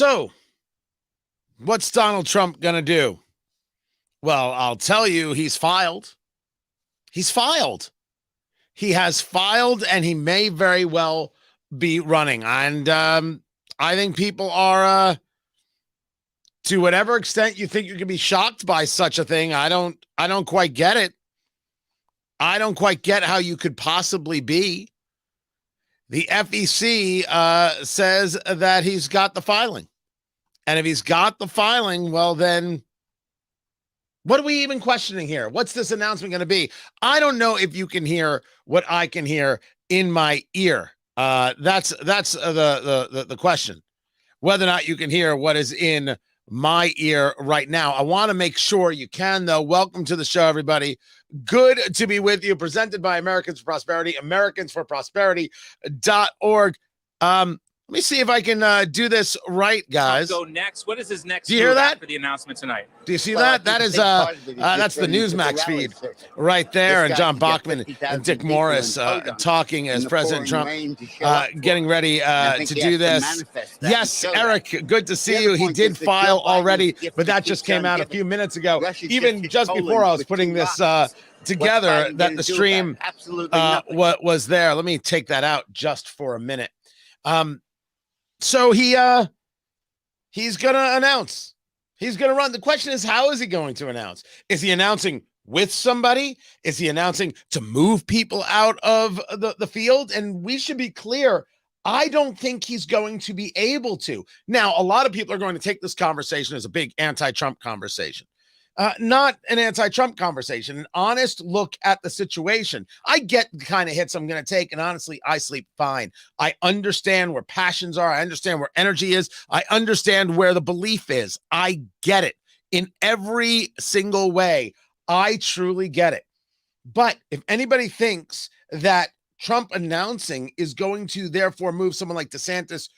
So, what's Donald Trump going to do? Well, I'll tell you, he's filed. He's filed. He has filed, and he may very well be running. And I think people are, to whatever extent you think you can be shocked by such a thing, I don't quite get it. I don't quite get how you could possibly be. The FEC says that he's got the filing. And if he's got the filing, well, then what are we even questioning here? What's this announcement going to be? I don't know if you can hear what I can hear in my ear. That's the question. Whether or not you can hear what is in my ear right now. I want to make sure you can, though. Welcome to the show, everybody. Good to be with you. Presented by Americans for Prosperity, AmericansForProsperity.org. Let me see if I can do this right, guys. Go next. What is his next? Do you hear that for the announcement tonight? Do you see that? That is that's the Newsmax feed right there, and John Bachman and Dick Morris talking as President Trump getting ready to do this. Yes, Eric, good to see you. He did file already, but that just came out a few minutes ago. Even just before I was putting this together, that the stream was there. Let me take that out just for a minute. So he's going to announce. He's going to run. The question is, how is he going to announce? Is he announcing with somebody? Is he announcing to move people out of the field? And we should be clear, I don't think he's going to be able to. Now, a lot of people are going to take this conversation as a big anti-Trump conversation. Not an anti-Trump conversation, an honest look at the situation. I get the kind of hits I'm going to take, and honestly, I sleep fine. I understand where passions are. I understand where energy is. I understand where the belief is. I get it in every single way. I truly get it. But if anybody thinks that Trump announcing is going to therefore move someone like DeSantis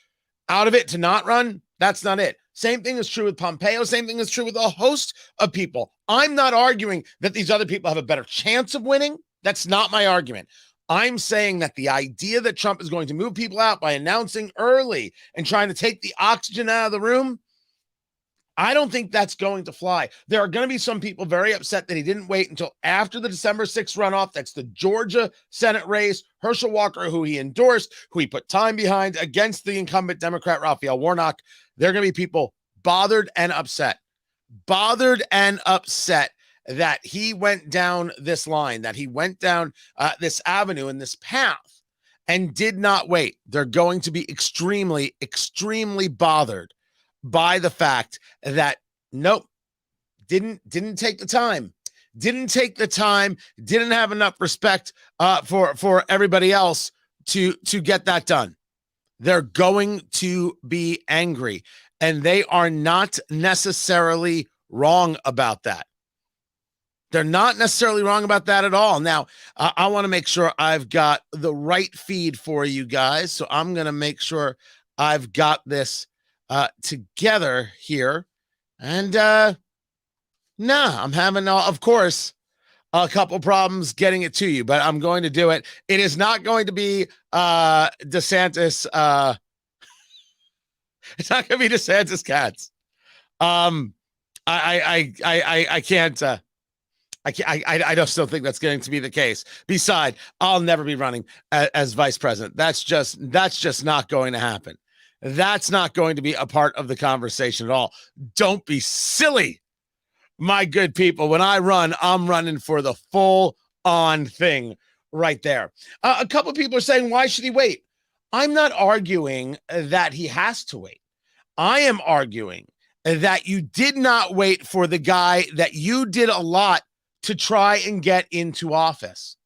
out of it to not run, that's not it. Same thing is true with Pompeo. Same thing is true with a host of people. I'm not arguing that these other people have a better chance of winning. That's not my argument. I'm saying that the idea that Trump is going to move people out by announcing early and trying to take the oxygen out of the room, I don't think that's going to fly. There are going to be some people very upset that he didn't wait until after the December 6th runoff. That's the Georgia Senate race. Herschel Walker, who he endorsed, who he put time behind against the incumbent Democrat Raphael Warnock. There are going to be people bothered and upset that he went down this line, that he went down this avenue and this path and did not wait. They're going to be extremely, extremely bothered by the fact that nope, didn't take the time, didn't have enough respect for everybody else to get that done. They're going to be angry, and they are not necessarily wrong about that. They're not necessarily wrong about that at all. Now, I want to make sure I've got the right feed for you guys, so I'm going to make sure I've got this together here. And I'm having, of course, a couple problems getting it to you, but I'm going to do it. It is not going to be DeSantis. It's not going to be DeSantis cats. I can't. I just don't think that's going to be the case. Besides, I'll never be running as vice president. That's just not going to happen. That's not going to be a part of the conversation at all. Don't be silly, my good people. When I run, I'm running for the full-on thing right there. A couple of people are saying, why should he wait? I'm not arguing that he has to wait. I am arguing that you did not wait for the guy that you did a lot to try and get into office,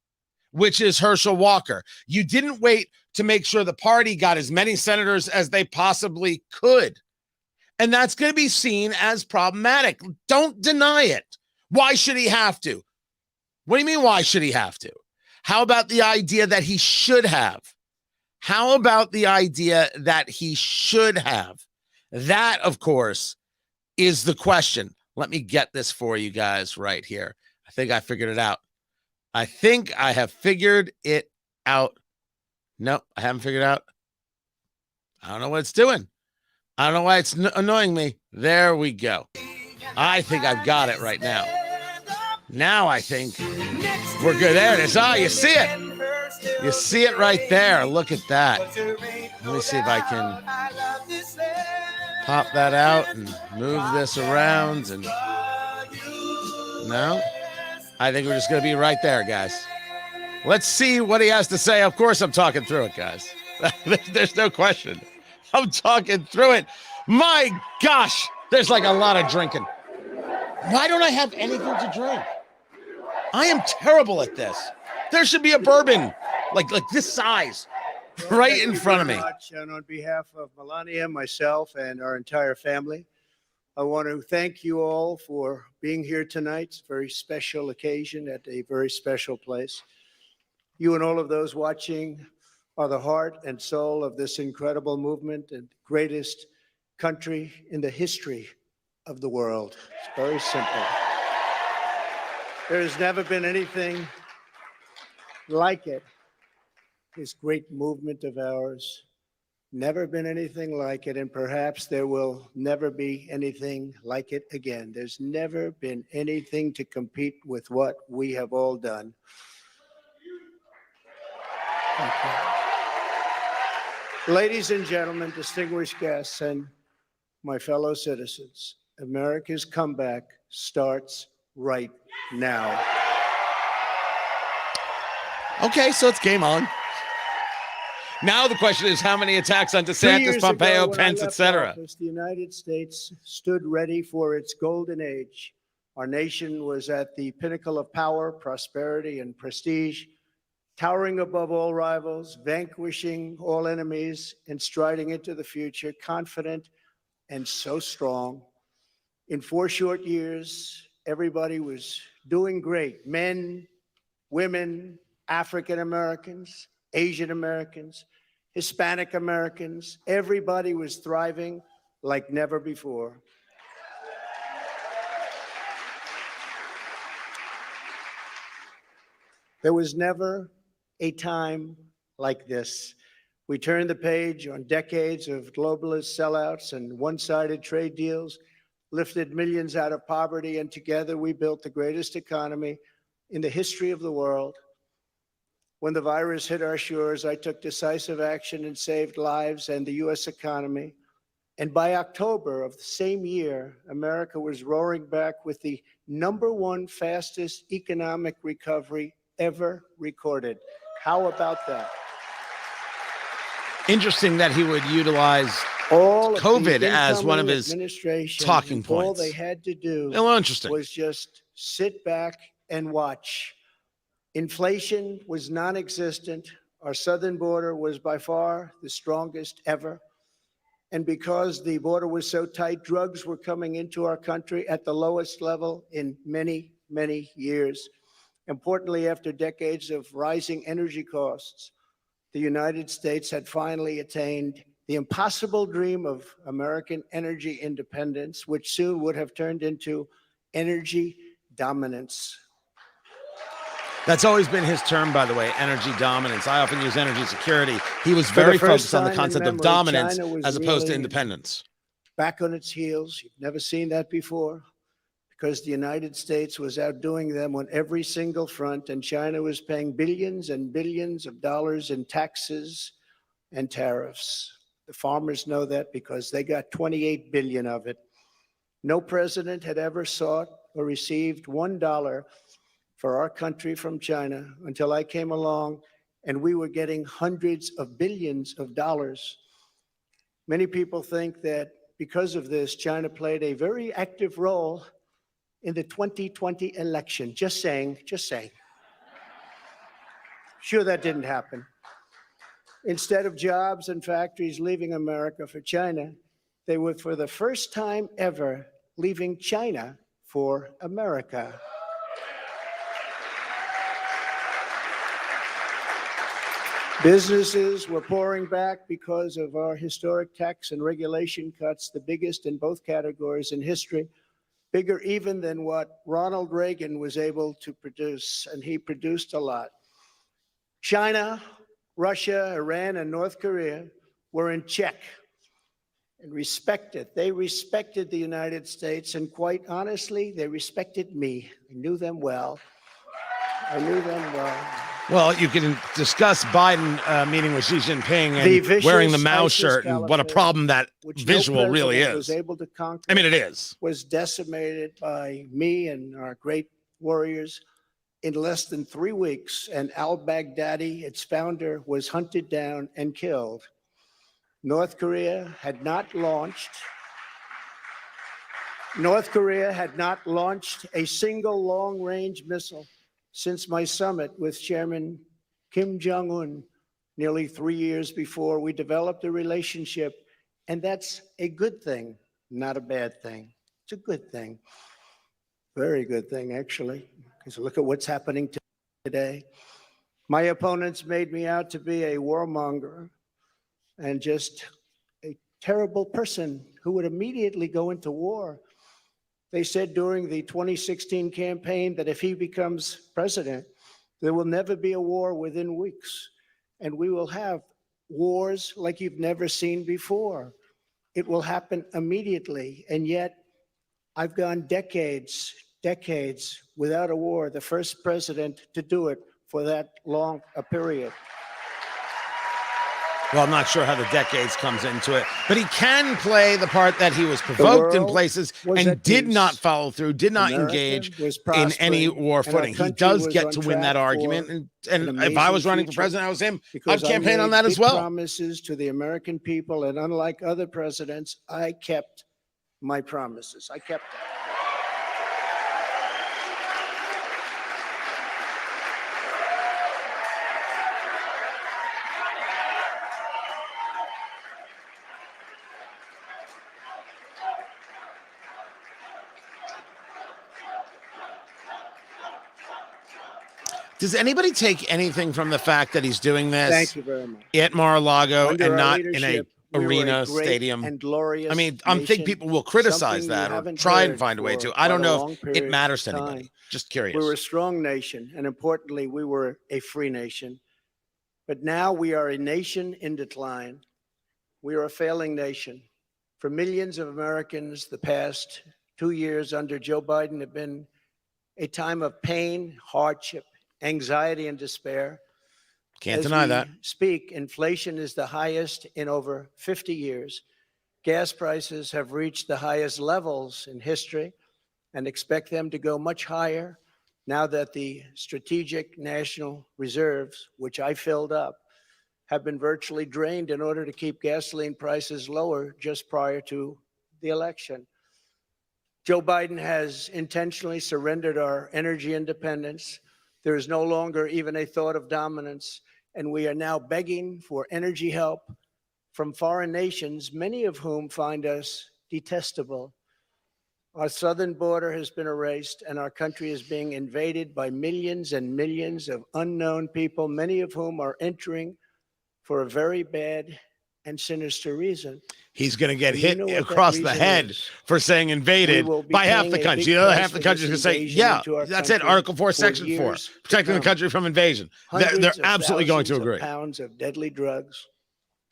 which is Herschel Walker. You didn't wait to make sure the party got as many senators as they possibly could. And that's going to be seen as problematic. Don't deny it. Why should he have to? What do you mean, why should he have to? How about the idea that he should have? How about the idea that he should have? That, of course, is the question. Let me get this for you guys right here. I think I figured it out. I think I have figured it out. Nope, I haven't figured it out. I don't know what it's doing. I don't know why it's annoying me. There we go. I think I've got it right now. Now I think we're good. There it is. Ah, you see it. You see it right there. Look at that. Let me see if I can pop that out and move this around. And no, I think we're just going to be right there, guys. Let's see what he has to say. Of course, I'm talking through it, guys. There's no question. I'm talking through it. My gosh, there's like a lot of drinking. Why don't I have anything to drink? I am terrible at this. There should be a bourbon like this size right in front of me. And on behalf of Melania, myself, and our entire family, I want to thank you all for being here tonight. It's a very special occasion at a very special place. You and all of those watching are the heart and soul of this incredible movement and greatest country in the history of the world. It's very simple. There has never been anything like it. This great movement of ours, never been anything like it, and perhaps there will never be anything like it again. There's never been anything to compete with what we have all done. Ladies and gentlemen, distinguished guests, and my fellow citizens, America's comeback starts right now. Okay, so it's game on. Now the question is, how many attacks on DeSantis, Pompeo, Pence, etc.? The United States stood ready for its golden age. Our nation was at the pinnacle of power, prosperity, and prestige, towering above all rivals, vanquishing all enemies, and striding into the future, confident and so strong. In 4 short years, everybody was doing great. Men, women, African Americans, Asian Americans, Hispanic Americans, everybody was thriving like never before. There was never a time like this. We turned the page on decades of globalist sellouts and one-sided trade deals, lifted millions out of poverty, and together we built the greatest economy in the history of the world. When the virus hit our shores, I took decisive action and saved lives and the U.S. economy. And by October of the same year, America was roaring back with the #1 fastest economic recovery ever recorded. How about that? Interesting that he would utilize COVID as one of his talking points. All they had to do was just sit back and watch. Inflation was non-existent. Our southern border was by far the strongest ever. And because the border was so tight, drugs were coming into our country at the lowest level in many, many years. Importantly, after decades of rising energy costs, the United States had finally attained the impossible dream of American energy independence, which soon would have turned into energy dominance. That's always been his term, by the way, energy dominance. I often use energy security. He was very focused on the concept of dominance as opposed to independence. Back on its heels. You've never seen that before, because the United States was outdoing them on every single front, and China was paying billions and billions of dollars in taxes and tariffs. The farmers know that because they got 28 billion of it. No president had ever sought or received $1 for our country from China until I came along, and we were getting hundreds of billions of dollars. Many people think that because of this, China played a very active role in the 2020 election. Just saying, just saying. Sure, that didn't happen. Instead of jobs and factories leaving America for China, they were, for the first time ever, leaving China for America. Businesses were pouring back because of our historic tax and regulation cuts, the biggest in both categories in history, bigger even than what Ronald Reagan was able to produce, and he produced a lot. China, Russia, Iran, and North Korea were in check. and respect it. They respected the United States, and quite honestly, they respected me. I knew them well. I knew them well. Well, you can discuss Biden meeting with Xi Jinping The and vicious wearing the Mao ISIS shirt and what a caliphate, problem that which visual no really president was is. able to conquer, I mean, it is. was decimated by me and our great warriors in less than 3 weeks, and al-Baghdadi, its founder, was hunted down and killed. North Korea had not launched a single long-range missile since my summit with Chairman Kim Jong-un nearly 3 years before. We developed a relationship, and that's a good thing, not a bad thing. It's a good thing. Very good thing, actually, because look at what's happening today. My opponents made me out to be a warmonger and just a terrible person who would immediately go into war. They said during the 2016 campaign that if he becomes president, there will never be a war within weeks, and we will have wars like you've never seen before. It will happen immediately, and yet I've gone decades without a war, the first president to do it for that long a period. Well, I'm not sure how the decades comes into it, but he can play the part that he was provoked in places and did not follow through, did not engage in any war footing. He does get to win that argument. And if I was running for president, I was him, I'd campaign on that as well. Promises to the American people, and unlike other presidents, I kept my promises. I kept them. Does anybody take anything from the fact that he's doing this Thank you very much. at Mar-a-Lago Under and our not in a leadership, we were arena, a great stadium? and glorious I mean, I think nation, people will criticize something that you or haven't try and heard find a way for to. I don't quite a know long if period it matters to of anybody. time. Just curious. We were a strong nation, and importantly, we were a free nation. But now we are a nation in decline. We are a failing nation. For millions of Americans, the past 2 years under Joe Biden have been a time of pain, hardship, anxiety, and despair. Can't deny that. Inflation is the highest in over 50 years. Gas prices have reached the highest levels in history and expect them to go much higher now that the strategic national reserves, which I filled up, have been virtually drained in order to keep gasoline prices lower just prior to the election. Joe Biden has intentionally surrendered our energy independence. There is no longer even a thought of dominance, and we are now begging for energy help from foreign nations, many of whom find us detestable. Our southern border has been erased, and our country is being invaded by millions and millions of unknown people, many of whom are entering for a very bad and sinister reason. He's going to get hit across the head for saying invaded by half the country. The other half the country is going to say, yeah, that's it. Article 4, Section 4, protecting the country from invasion. They're absolutely going to agree. Pounds of deadly drugs,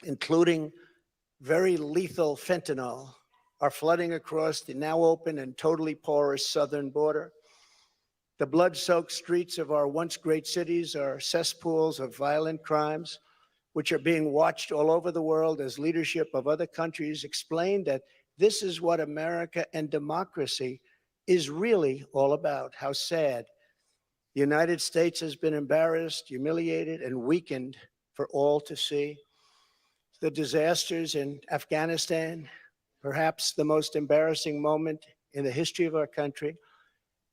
including very lethal fentanyl, are flooding across the now open and totally porous southern border. The blood-soaked streets of our once great cities are cesspools of violent crimes, which are being watched all over the world as leadership of other countries explain that this is what America and democracy is really all about. How sad. The United States has been embarrassed, humiliated, and weakened for all to see. The disasters in Afghanistan, perhaps the most embarrassing moment in the history of our country,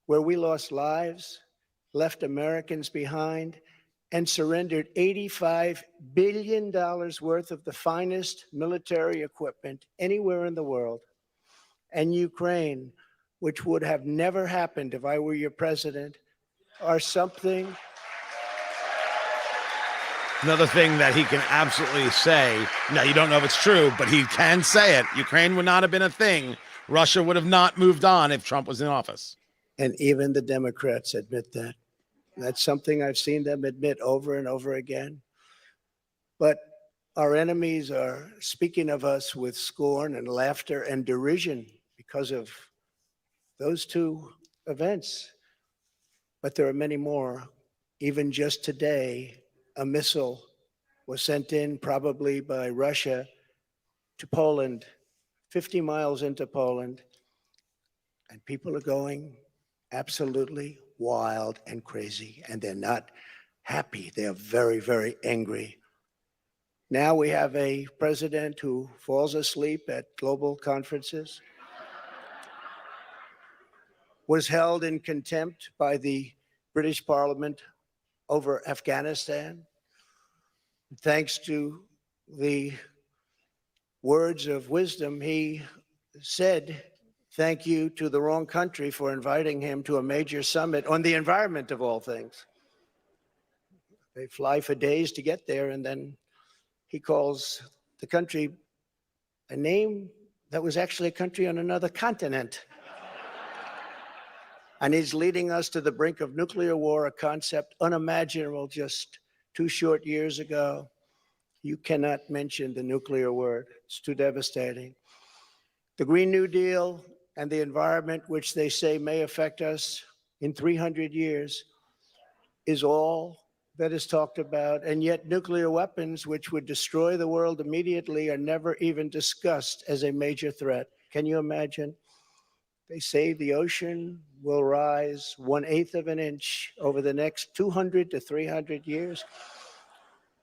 where we lost lives, left Americans behind, and surrendered $85 billion worth of the finest military equipment anywhere in the world. And Ukraine, which would have never happened if I were your president, are something. Another thing that he can absolutely say, now you don't know if it's true, but he can say it. Ukraine would not have been a thing. Russia would have not moved on if Trump was in office. And even the Democrats admit that. That's something I've seen them admit over and over again. But Our enemies are speaking of us with scorn and laughter and derision because of those two events. But there are many more. Even just today, a missile was sent in, probably by Russia, to Poland, 50 miles into Poland, and people are going absolutely wild and crazy, and they're not happy. They're very, very angry. Now we have a president who falls asleep at global conferences, was held in contempt by the British Parliament over Afghanistan. Thanks to the words of wisdom, he said thank you to the wrong country for inviting him to a major summit on the environment of all things. They fly for days to get there, and then he calls the country a name that was actually a country on another continent. And he's leading us to the brink of nuclear war, a concept unimaginable just 2 short years ago. You cannot mention the nuclear word. It's too devastating. The Green New Deal and the environment, which they say may affect us in 300 years, is all that is talked about. And yet nuclear weapons, which would destroy the world immediately, are never even discussed as a major threat. Can you imagine? They say the ocean will rise 1/8 of an inch over the next 200 to 300 years.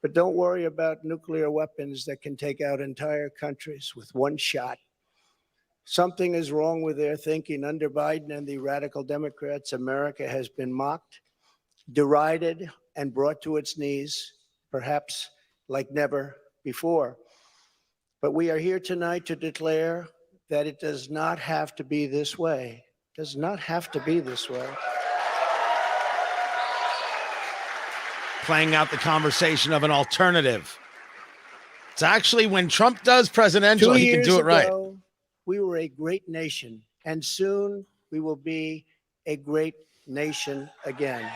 But don't worry about nuclear weapons that can take out entire countries with one shot. Something is wrong with their thinking. Under Biden and the radical Democrats, America has been mocked, derided, and brought to its knees, perhaps like never before. But we are here tonight to declare that it does not have to be this way. It does not have to be this way. Playing out the conversation of an alternative. It's actually when Trump does presidential, he can do it right. 2 years ago, we were a great nation, and soon we will be a great nation again.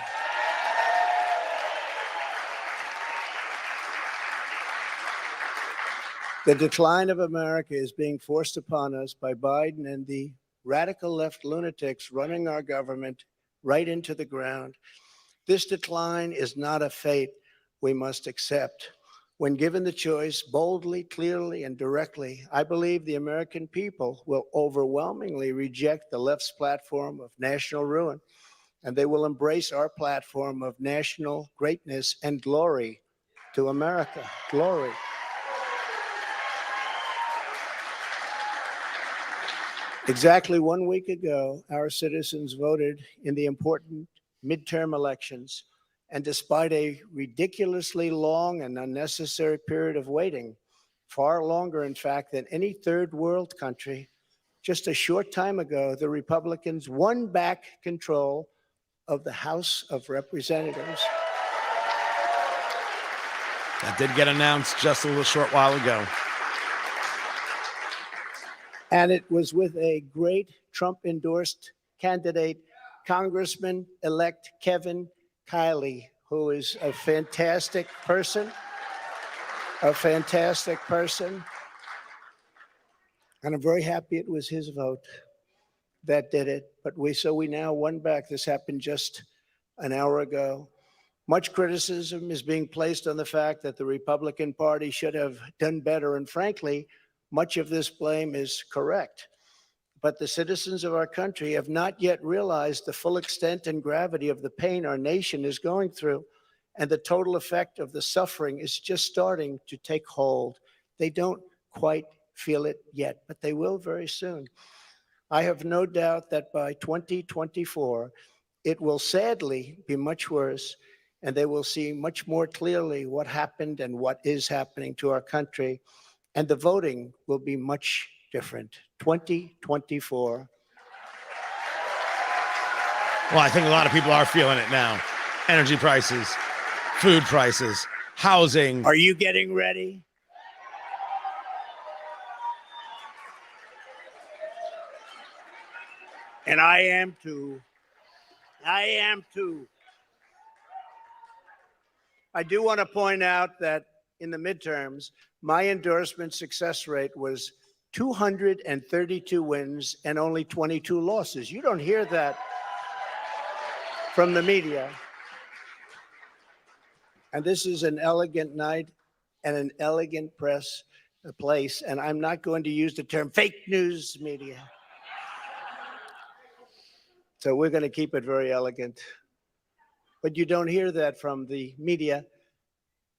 The decline of America is being forced upon us by Biden and the radical left lunatics running our government right into the ground. This decline is not a fate we must accept. When given the choice, boldly, clearly, and directly, I believe the American people will overwhelmingly reject the left's platform of national ruin, and they will embrace our platform of national greatness and glory to America. Glory. Exactly 1 week ago, our citizens voted in the important midterm elections, and despite a ridiculously long and unnecessary period of waiting, far longer, in fact, than any third world country, just a short time ago, the Republicans won back control of the House of Representatives. That did get announced just a little short while ago. And it was with a great Trump-endorsed candidate, Congressman-elect Kevin Kiley, who is a fantastic person, And I'm very happy it was his vote that did it. But we now won back. This happened just an hour ago. Much criticism is being placed on the fact that the Republican Party should have done better. And frankly, much of this blame is correct. But the citizens of our country have not yet realized the full extent and gravity of the pain our nation is going through. And the total effect of the suffering is just starting to take hold. They don't quite feel it yet, but they will very soon. I have no doubt that by 2024, it will sadly be much worse, and they will see much more clearly what happened and what is happening to our country. And the voting will be much different. 2024. Well, I think a lot of people are feeling it now. Energy prices, food prices, housing. Are you getting ready? And I am too. I do want to point out that in the midterms, my endorsement success rate was 232 wins and only 22 losses. You don't hear that from the media. And this is an elegant night and an elegant place. And I'm not going to use the term fake news media. So we're going to keep it very elegant. But you don't hear that from the media.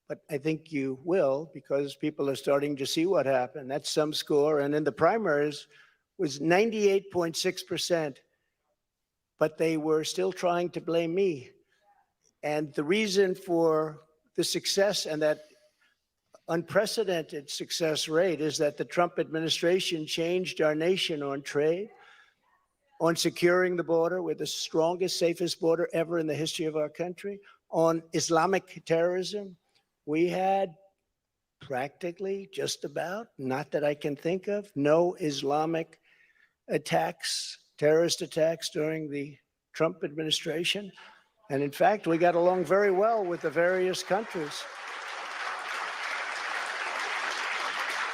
But I think you will, because people are starting to see what happened. That's some score. And in the primaries was 98.6%. But they were still trying to blame me. And the reason for the success and that unprecedented success rate is that the Trump administration changed our nation on trade, on securing the border. We're the strongest, safest border ever in the history of our country. On Islamic terrorism, we had practically, just about, not that I can think of, no Islamic attacks, terrorist attacks during the Trump administration. And in fact, we got along very well with the various countries.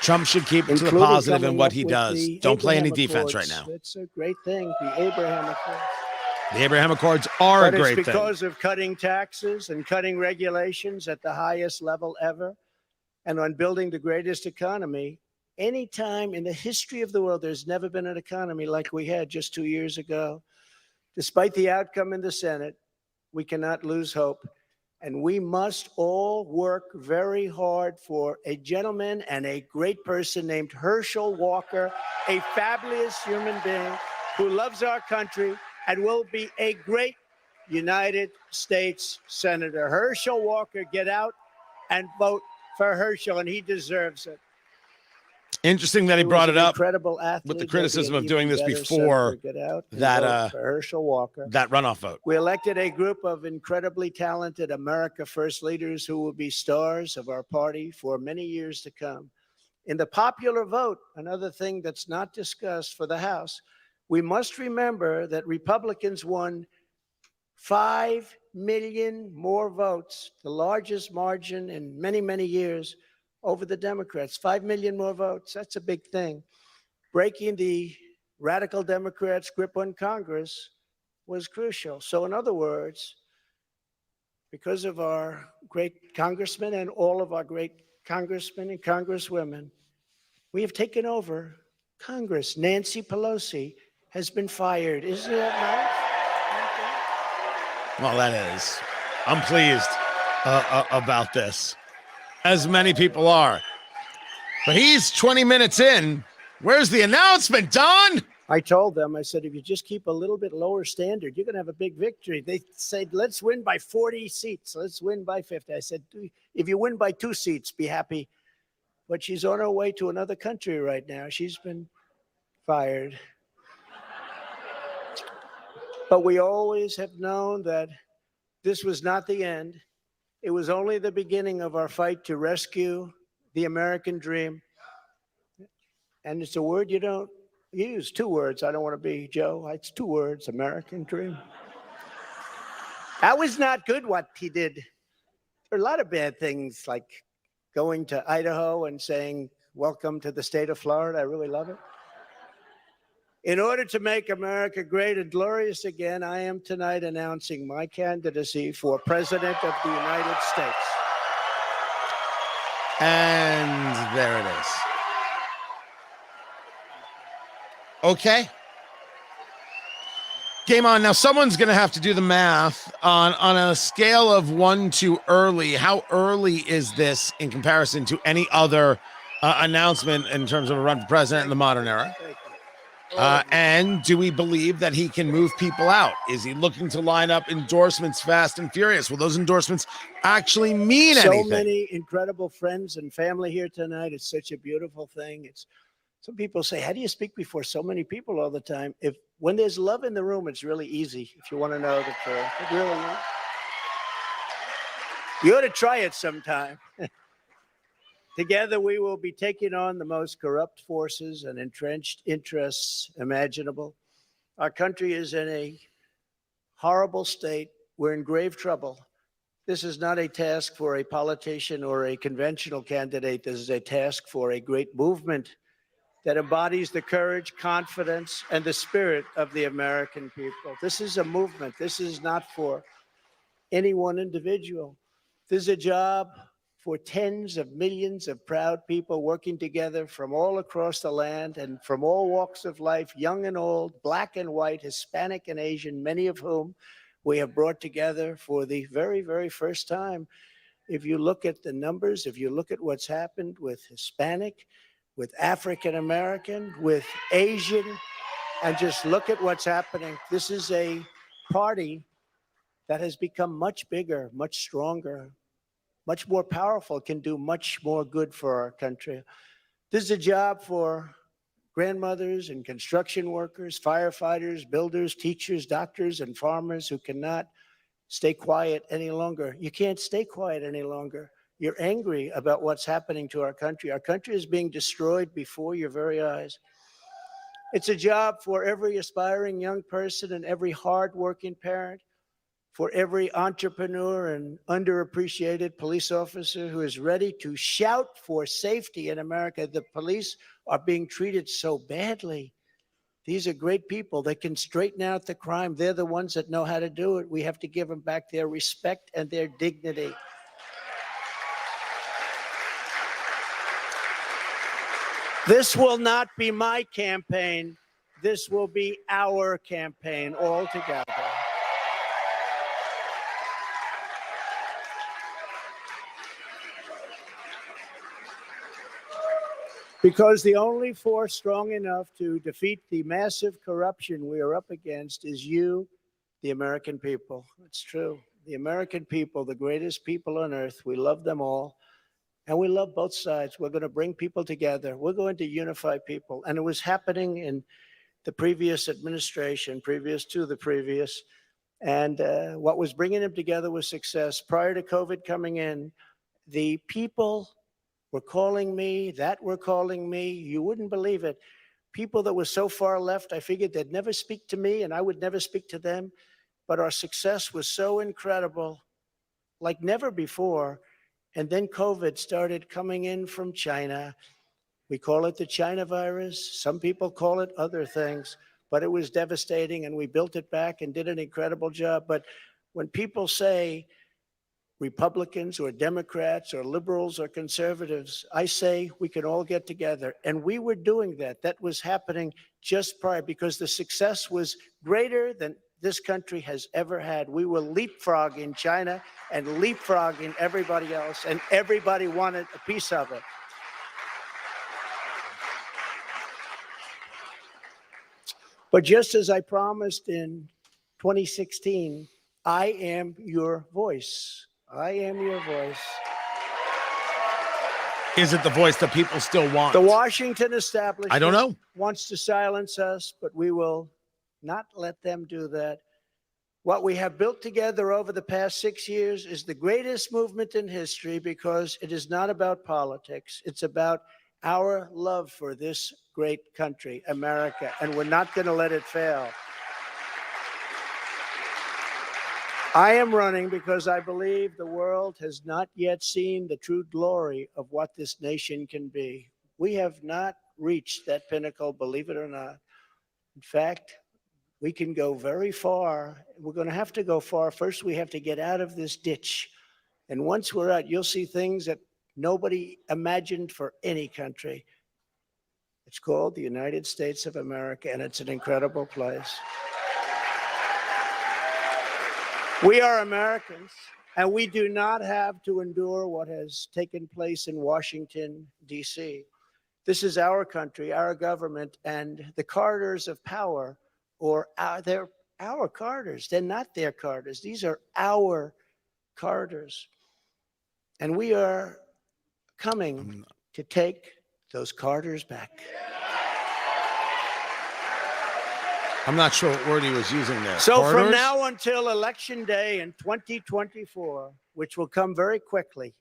Trump should keep to the positive in what he does. Don't play any defense right now. It's a great thing, the Abraham Accords. The Abraham Accords are a great thing. But it's because of cutting taxes and cutting regulations at the highest level ever, and on building the greatest economy. Any time in the history of the world, there's never been an economy like we had just 2 years ago. Despite the outcome in the Senate, we cannot lose hope. And we must all work very hard for a gentleman and a great person named Herschel Walker, a fabulous human being who loves our country and will be a great United States Senator. Herschel Walker, get out and vote for Herschel, and he deserves it. Interesting that he brought it up with the criticism of doing this before that Herschel Walker, that runoff vote. We elected a group of incredibly talented America First leaders who will be stars of our party for many years to come. In the popular vote, another thing that's not discussed for the House, we must remember that Republicans won 5 million more votes, the largest margin in many, many years, over the Democrats. 5 million more votes. That's a big thing. Breaking the radical Democrats' grip on Congress was crucial. So in other words, because of our great congressmen and all of our great congressmen and congresswomen, we have taken over Congress. Nancy Pelosi has been fired. Isn't that nice? Well, that is. I'm pleased about this, as many people are. But he's 20 minutes in. Where's the announcement, Don? I told them, I said, if you just keep a little bit lower standard, you're going to have a big victory. They said, let's win by 40 seats. Let's win by 50. I said, if you win by 2 seats, be happy. But she's on her way to another country right now. She's been fired. But we always have known that this was not the end. It was only the beginning of our fight to rescue the American dream. And it's a word you don't use, 2 words. I don't want to be Joe. It's 2 words, American dream. That was not good what he did. There are a lot of bad things, like going to Idaho and saying, welcome to the state of Florida. I really love it. In order to make America great and glorious again, I am tonight announcing my candidacy for President of the United States. And there it is. Okay. Game on. Now, someone's going to have to do the math on a scale of 1 to early. How early is this in comparison to any other announcement in terms of a run for president in the modern era? And do we believe that he can move people out? Is he looking to line up endorsements fast and furious? Will those endorsements actually mean anything? So many incredible friends and family here tonight. It's such a beautiful thing. Some people say, how do you speak before so many people all the time? When there's love in the room, it's really easy. If you want to know the truth, it really is. You ought to try it sometime. Together, we will be taking on the most corrupt forces and entrenched interests imaginable. Our country is in a horrible state. We're in grave trouble. This is not a task for a politician or a conventional candidate. This is a task for a great movement that embodies the courage, confidence, and the spirit of the American people. This is a movement. This is not for any one individual. This is a job for tens of millions of proud people working together from all across the land and from all walks of life, young and old, black and white, Hispanic and Asian, many of whom we have brought together for the very, very first time. If you look at the numbers, if you look at what's happened with Hispanic, with African American, with Asian, and just look at what's happening. This is a party that has become much bigger, much stronger, much more powerful, can do much more good for our country. This is a job for grandmothers and construction workers, firefighters, builders, teachers, doctors, and farmers who cannot stay quiet any longer. You can't stay quiet any longer. You're angry about what's happening to our country. Our country is being destroyed before your very eyes. It's a job for every aspiring young person and every hardworking parent, for every entrepreneur and underappreciated police officer who is ready to shout for safety in America. The police are being treated so badly. These are great people. They can straighten out the crime. They're the ones that know how to do it. We have to give them back their respect and their dignity. This will not be my campaign. This will be our campaign altogether. Because the only force strong enough to defeat the massive corruption we are up against is you, the American people. It's true. The American people, the greatest people on earth, we love them all. And we love both sides. We're going to bring people together. We're going to unify people. And it was happening in the previous administration, previous to the previous. And what was bringing them together was success. Prior to COVID coming in, the people were calling me, that were calling me. You wouldn't believe it. People that were so far left, I figured they'd never speak to me and I would never speak to them. But our success was so incredible, like never before. And then COVID started coming in from China. We call it the China virus. Some people call it other things, but it was devastating and we built it back and did an incredible job. But when people say Republicans or Democrats or liberals or conservatives, I say we can all get together. And we were doing that. That was happening just prior because the success was greater than this country has ever had. We were leapfrogging China and leapfrogging everybody else, and everybody wanted a piece of it. But just as I promised in 2016, I am your voice. I am your voice. Is it the voice that people still want? The Washington establishment I don't know. Wants to silence us, but we will not let them do that. What we have built together over the past 6 years is the greatest movement in history because it is not about politics. It's about our love for this great country, America, and we're not going to let it fail. I am running because I believe the world has not yet seen the true glory of what this nation can be. We have not reached that pinnacle, believe it or not. In fact, we can go very far. We're going to have to go far. First, we have to get out of this ditch. And once we're out, you'll see things that nobody imagined for any country. It's called the United States of America, and it's an incredible place. We are Americans, and we do not have to endure what has taken place in Washington, D.C. This is our country, our government, and the corridors of power, they're our corridors. They're not their corridors. These are our corridors. And we are coming to take those corridors back. I'm not sure what word he was using there. So Corridors? from now until Election Day in 2024, which will come very quickly,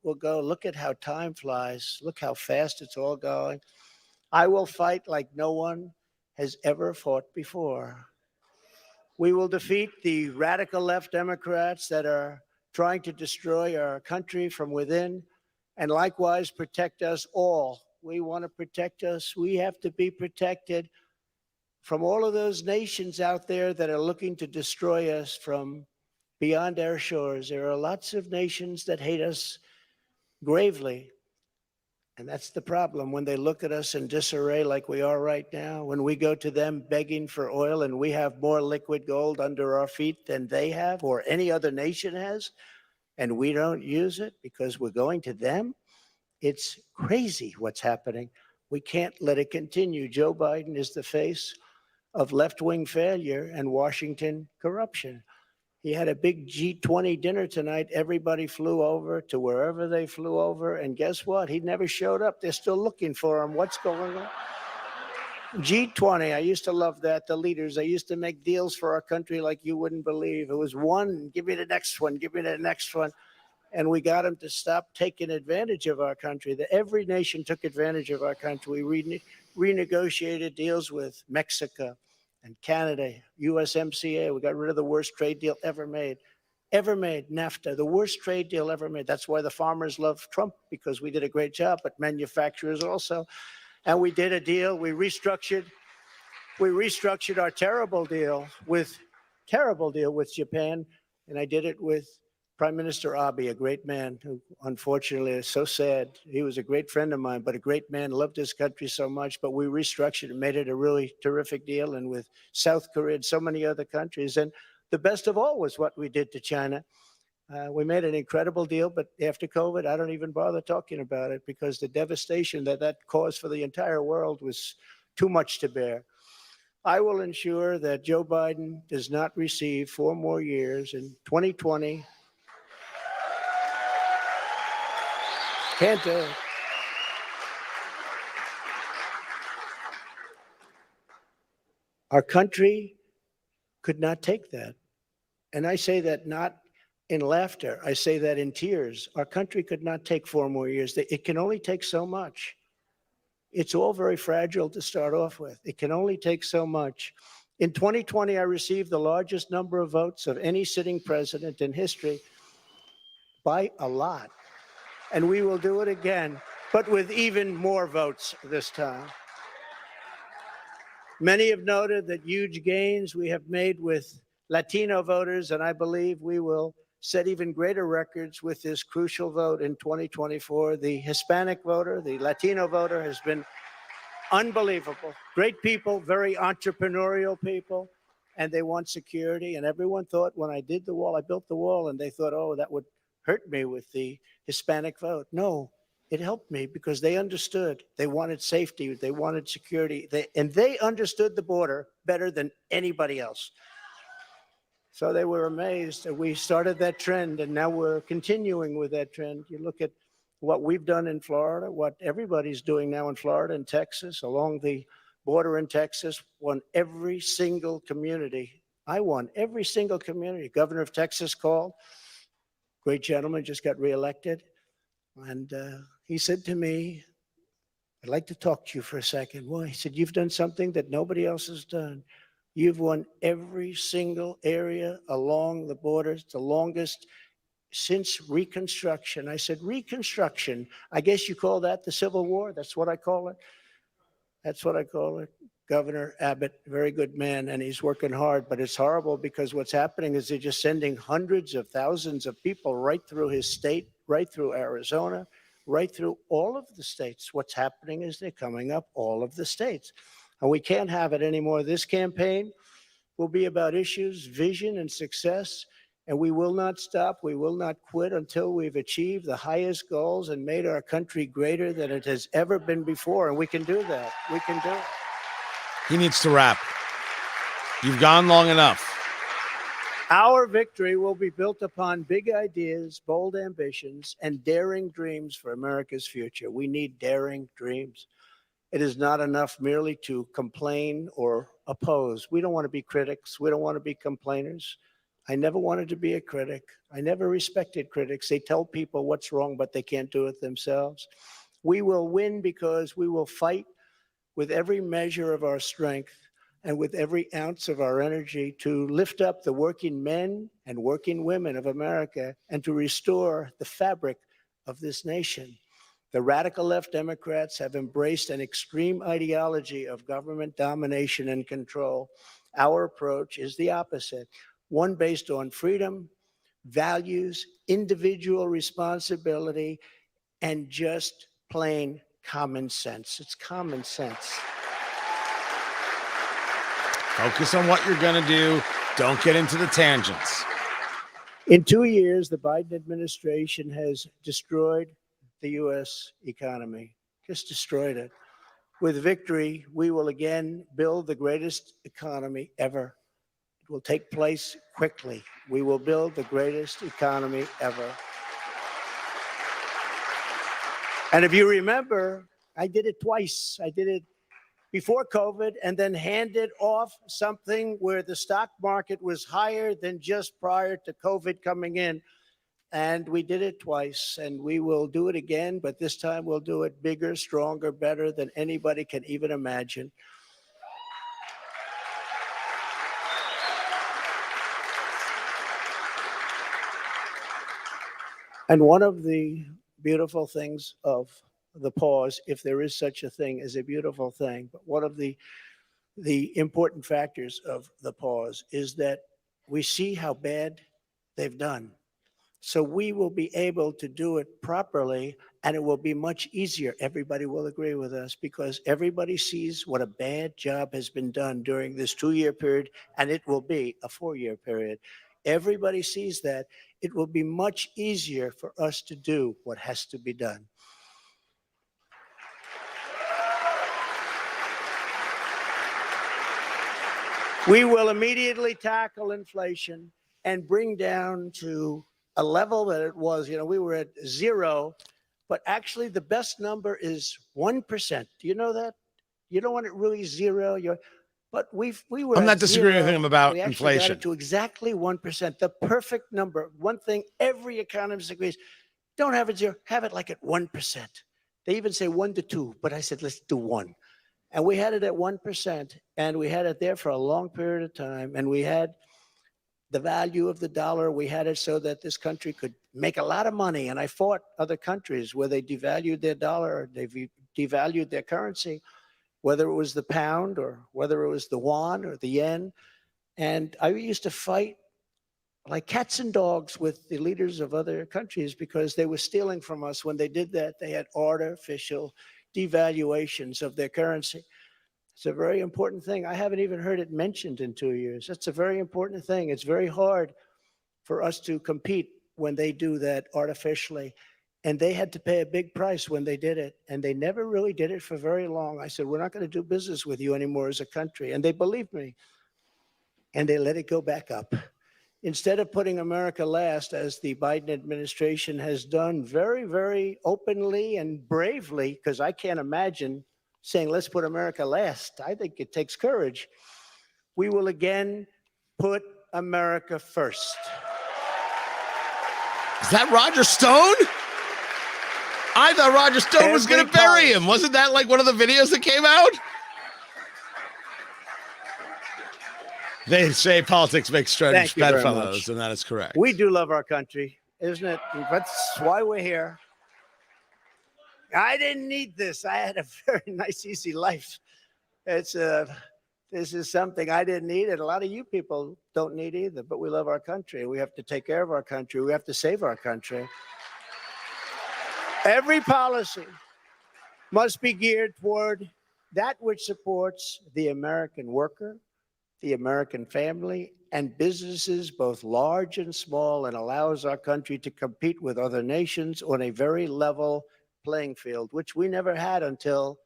we'll go, look at how time flies. Look how fast it's all going. I will fight like no one has ever fought before. We will defeat the radical left Democrats that are trying to destroy our country from within, and likewise protect us all. We want to protect us. We have to be protected from all of those nations out there that are looking to destroy us from beyond our shores. There are lots of nations that hate us gravely. And that's the problem. When they look at us in disarray like we are right now, when we go to them begging for oil and we have more liquid gold under our feet than they have or any other nation has, and we don't use it because we're going to them, it's crazy what's happening. We can't let it continue. Joe Biden is the face of left-wing failure and Washington corruption. He had a big G20 dinner tonight. Everybody flew over to wherever they flew over. And guess what? He never showed up. They're still looking for him. What's going on? G20, I used to love that. The leaders, they used to make deals for our country like you wouldn't believe. It was one, give me the next one, give me the next one. And we got them to stop taking advantage of our country. Every nation took advantage of our country. We renegotiated deals with Mexico and Canada, USMCA. We got rid of the worst trade deal ever made. NAFTA, the worst trade deal ever made. That's why the farmers love Trump, because we did a great job, but manufacturers also. And we did a deal, we restructured our terrible deal with Japan. And I did it with Prime Minister Abe, a great man who unfortunately is so sad. He was a great friend of mine, but a great man, loved his country so much. But we restructured and made it a really terrific deal. And with South Korea and so many other countries. And the best of all was what we did to China. We made an incredible deal, but after COVID, I don't even bother talking about it because the devastation that caused for the entire world was too much to bear. I will ensure that Joe Biden does not receive 4 more years in 2020. Can't do it. Our country could not take that. And I say that not in laughter. I say that in tears. Our country could not take 4 more years. It can only take so much. It's all very fragile to start off with. It can only take so much. In 2020, I received the largest number of votes of any sitting president in history by a lot. And we will do it again, but with even more votes this time. Many have noted that huge gains we have made with Latino voters, and I believe we will set even greater records with this crucial vote in 2024. The Hispanic voter, the Latino voter has been unbelievable. Great people, very entrepreneurial people, and they want security. And everyone thought when I did the wall, I built the wall, and they thought, oh, that would hurt me with the Hispanic vote. No, it helped me because they understood. They wanted safety. They wanted security. And they understood the border better than anybody else. So they were amazed that we started that trend, and now we're continuing with that trend. You look at what we've done in Florida, what everybody's doing now in Florida and Texas, along the border in Texas, won every single community. I won every single community. Governor of Texas called. Great gentleman, just got reelected. And he said to me, I'd like to talk to you for a second. Well, he said, you've done something that nobody else has done. You've won every single area along the borders, the longest since Reconstruction. I said, Reconstruction? I guess you call that the Civil War? That's what I call it? That's what I call it. Governor Abbott, very good man, and he's working hard, but it's horrible because what's happening is they're just sending hundreds of thousands of people right through his state, right through Arizona, right through all of the states. What's happening is they're coming up all of the states, and we can't have it anymore. This campaign will be about issues, vision, and success, and we will not stop. We will not quit until we've achieved the highest goals and made our country greater than it has ever been before, and we can do that. We can do it. He needs to wrap. You've gone long enough. Our victory will be built upon big ideas, bold ambitions, and daring dreams for America's future. We need daring dreams. It is not enough merely to complain or oppose. We don't want to be critics. We don't want to be complainers. I never wanted to be a critic. I never respected critics. They tell people what's wrong, but they can't do it themselves. We will win because we will fight with every measure of our strength, and with every ounce of our energy to lift up the working men and working women of America and to restore the fabric of this nation. The radical left Democrats have embraced an extreme ideology of government domination and control. Our approach is the opposite, one based on freedom, values, individual responsibility, and just plain common sense. It's common sense. Focus on what you're going to do. Don't get into the tangents. In 2 years, the Biden administration has destroyed the U.S. economy, just destroyed it. With victory, we will again build the greatest economy ever. It will take place quickly. We will build the greatest economy ever. And if you remember, I did it twice. I did it before COVID and then handed off something where the stock market was higher than just prior to COVID coming in. And we did it twice, and we will do it again, but this time we'll do it bigger, stronger, better than anybody can even imagine. And one of the beautiful things of the pause, if there is such a thing as a beautiful thing, but one of the important factors of the pause is that we see how bad they've done. So we will be able to do it properly, and it will be much easier. Everybody will agree with us because everybody sees what a bad job has been done during this 2-year period, and it will be a 4-year period. Everybody sees that. It will be much easier for us to do what has to be done. We will immediately tackle inflation and bring down to a level that it was, we were at 0, but actually the best number is 1%. Do you know that? You don't want it really 0. But we were. I'm not disagreeing 0. with him about we inflation. Got it to exactly 1%, the perfect number. One thing every economist agrees: don't have it 0, have it like at 1%. They even say 1 to 2, but I said let's do 1, and we had it at 1%, and we had it there for a long period of time, and we had the value of the dollar. We had it so that this country could make a lot of money. And I fought other countries where they devalued their dollar, or they devalued their currency, whether it was the pound or whether it was the yuan or the yen. And I used to fight like cats and dogs with the leaders of other countries because they were stealing from us. When they did that, they had artificial devaluations of their currency. It's a very important thing. I haven't even heard it mentioned in 2 years. That's a very important thing. It's very hard for us to compete when they do that artificially. And they had to pay a big price when they did it. And they never really did it for very long. I said, we're not going to do business with you anymore as a country. And they believed me. And they let it go back up. Instead of putting America last, as the Biden administration has done very, very openly and bravely, because I can't imagine saying, let's put America last. I think it takes courage. We will again put America first. Is that Roger Stone? I thought Roger Stone was going to bury him. Wasn't that like one of the videos that came out? They say politics makes strange bedfellows, and that is correct. We do love our country, isn't it? That's why we're here. I didn't need this. I had a very nice, easy life. This is something I didn't need, and a lot of you people don't need either. But we love our country. We have to take care of our country. We have to save our country. Every policy must be geared toward that which supports the American worker, the American family, and businesses, both large and small, and allows our country to compete with other nations on a very level playing field, which we never had until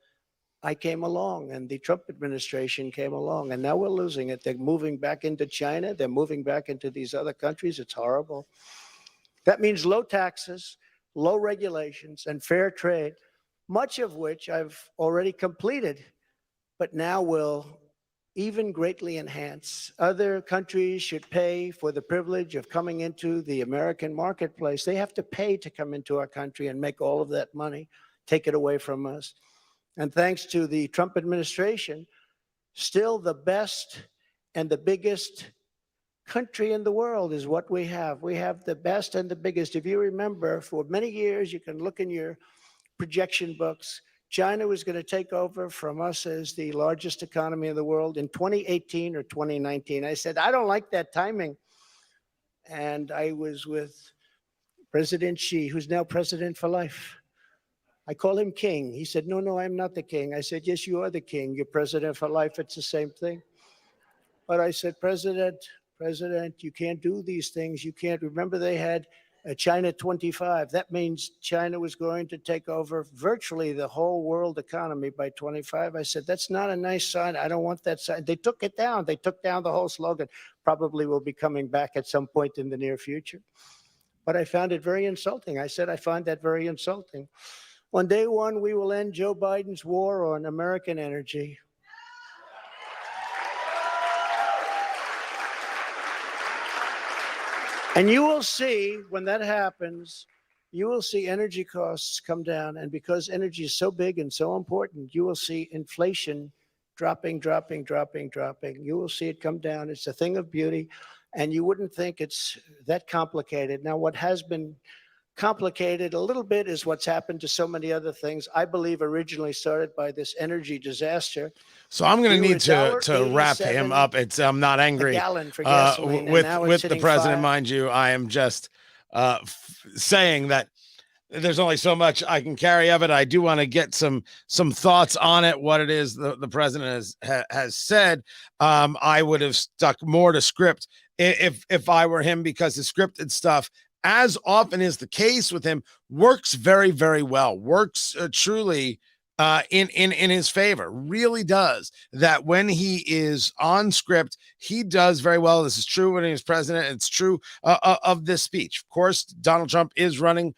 I came along and the Trump administration came along, and now we're losing it. They're moving back into China. They're moving back into these other countries. It's horrible. That means low taxes, low regulations, and fair trade, much of which I've already completed, but now will even greatly enhance. Other countries should pay for the privilege of coming into the American marketplace. They have to pay to come into our country and make all of that money, take it away from us. And thanks to the Trump administration, Still the best and the biggest country in the world is what we have. We have the best and the biggest. If you remember, for many years, you can look in your projection books, China was going to take over from us as the largest economy in the world in 2018 or 2019. I said, I don't like that timing. And I was with President Xi, who's now president for life. I call him king. He said, no, I'm not the king. I said, yes, you are the king. You're president for life. It's the same thing. But I said, President, you can't do these things. You can't. Remember, they had China 25. That means China was going to take over virtually the whole world economy by 25. I said, that's not a nice sign. I don't want that sign. They took it down. They took down the whole slogan. Probably will be coming back at some point in the near future. But I found it very insulting. I said, I find that very insulting. On day one, we will end Joe Biden's war on American energy. And you will see, when that happens, you will see energy costs come down. And because energy is so big and so important, you will see inflation dropping. You will see it come down. It's a thing of beauty. And you wouldn't think it's that complicated. Now, what has been complicated a little bit is what's happened to so many other things. I believe originally started by this energy disaster. So I'm going to need to wrap him up. I'm not angry with the president, mind you. I am just saying that there's only so much I can carry of it. I do want to get some thoughts on it. What it is the president has said. I would have stuck more to script if I were him, because the scripted stuff, as often is the case with him, works very, very well, works truly in his favor, really does. That when he is on script, he does very well. This is true when he was president. It's true of this speech. Of course, Donald Trump is running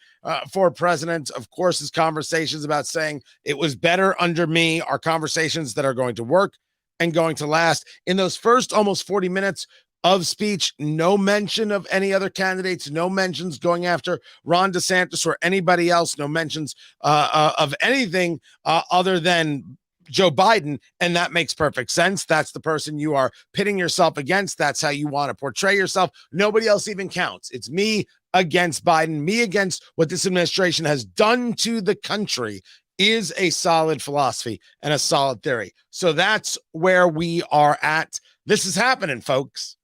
for president. Of course, his conversations about saying it was better under me are conversations that are going to work and going to last. In those first almost 40 minutes of speech, no mention of any other candidates, no mentions going after Ron DeSantis or anybody else, no mentions of anything other than Joe Biden. And that makes perfect sense. That's the person you are pitting yourself against. That's how you want to portray yourself. Nobody else even counts. It's me against Biden, me against what this administration has done to the country is a solid philosophy and a solid theory. So that's where we are at. This is happening, folks.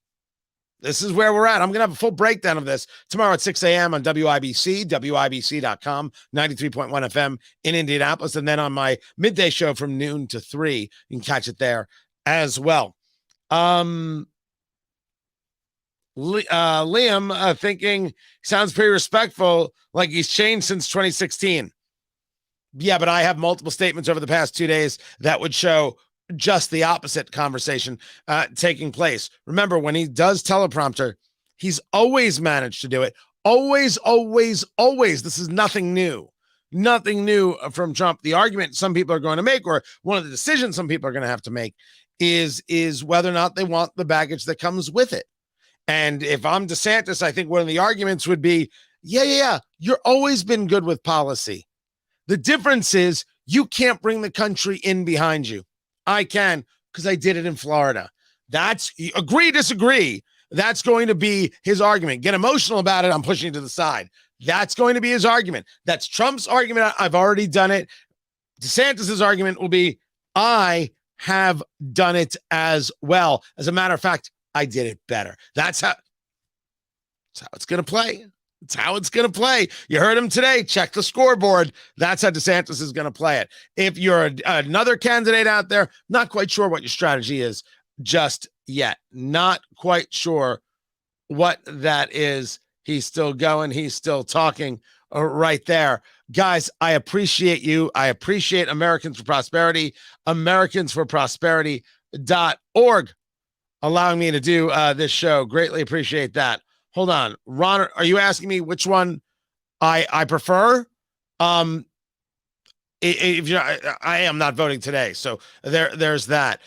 This is where we're at. I'm going to have a full breakdown of this tomorrow at 6 a.m. on WIBC, WIBC.com, 93.1 FM in Indianapolis. And then on my midday show from noon to 3, you can catch it there as well. Liam thinking sounds pretty respectful, like he's changed since 2016. Yeah, but I have multiple statements over the past 2 days that would show just the opposite conversation taking place. Remember, when he does teleprompter, he's always managed to do it. Always. This is nothing new. Nothing new from Trump. The argument some people are going to make, or one of the decisions some people are going to have to make, is whether or not they want the baggage that comes with it. And if I'm DeSantis, I think one of the arguments would be, yeah, you're always been good with policy. The difference is you can't bring the country in behind you. I can, because I did it in Florida. That's agree, disagree. That's going to be his argument. Get emotional about it. I'm pushing it to the side. That's going to be his argument. That's Trump's argument. I've already done it. DeSantis's argument will be, I have done it as well. As a matter of fact, I did it better. That's how it's going to play. It's how it's going to play. You heard him today. Check the scoreboard. That's how DeSantis is going to play it. If you're another candidate out there, not quite sure what your strategy is just yet. Not quite sure what that is. He's still going. He's still talking right there. Guys, I appreciate you. I appreciate Americans for Prosperity, americansforprosperity.org, allowing me to do this show. Greatly appreciate that. Hold on, Ron, are you asking me which one I prefer? If you I am not voting today, so there's that.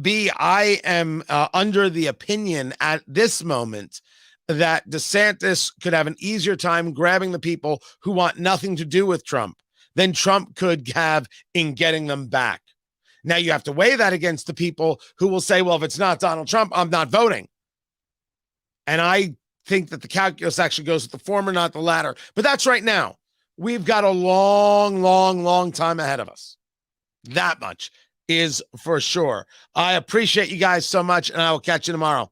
B, I am under the opinion at this moment that DeSantis could have an easier time grabbing the people who want nothing to do with Trump than Trump could have in getting them back. Now you have to weigh that against the people who will say, well, if it's not Donald Trump, I'm not voting. And I think that the calculus actually goes with the former, not the latter. But that's right now. We've got a long, long, long time ahead of us. That much is for sure. I appreciate you guys so much, and I will catch you tomorrow.